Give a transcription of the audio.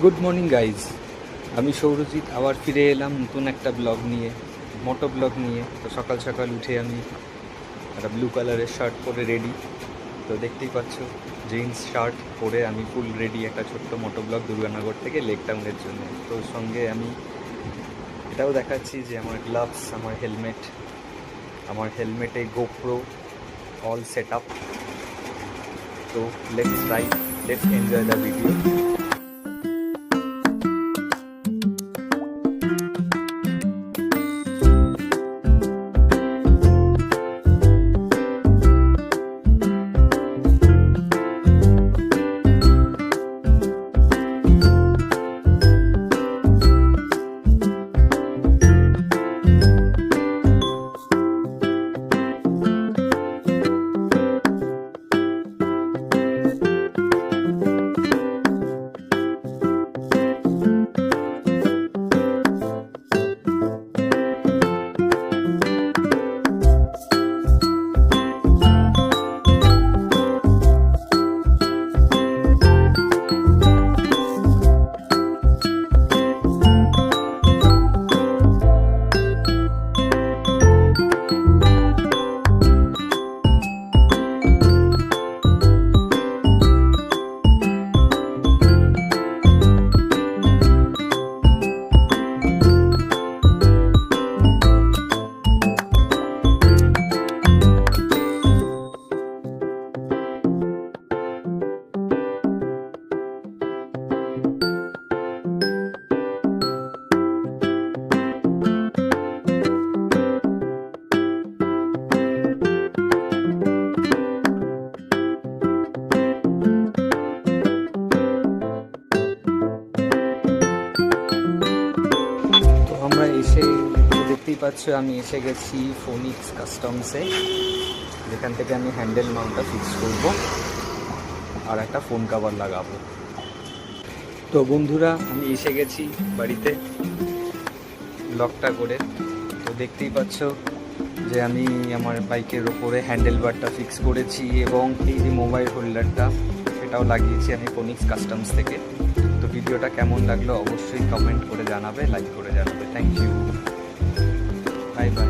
Good morning guys, আমি সৌরজিৎ আবার ফিরে এলাম নতুন একটা ব্লগ নিয়ে, মোটো ব্লগ নিয়ে। তো সকাল সকাল উঠে আমি একটা ব্লু কালারের শার্ট পরে রেডি। তো দেখতেই পাচ্ছ, জিন্স শার্ট পরে আমি ফুল রেডি একটা ছোট্ট মোটো ব্লগ দুর্গানগর থেকে লেক টাউনের জন্য। তো সঙ্গে আমি এটাও দেখাচ্ছি যে আমার গ্লাভস, আমার হেলমেটে গোপ্রো অল সেট আপ। তো লেটস এনজয় দ্য ভিডিও। আমরা এসে দেখতেই পাচ্ছ, আমি এসে গেছি ফোনিক্স কাস্টমসে, যেখান থেকে আমি হ্যান্ডেল মাউন্টটা ফিক্স করব আর একটা ফোন কভার লাগাবো। তো বন্ধুরা, আমি এসে গেছি বাড়িতে লকটা করে। তো দেখতেই পাচ্ছ যে আমি আমার বাইকের ওপরে হ্যান্ডেল বারটা ফিক্স করেছি এবং এই যে মোবাইল হোল্ডারটা সেটাও লাগিয়েছি আমি ফোনিক্স কাস্টমস থেকে। তো ভিডিওটা কেমন লাগলো অবশ্যই কমেন্ট করে জানাবে, লাইক করে জানাবে। Thank you, bye by.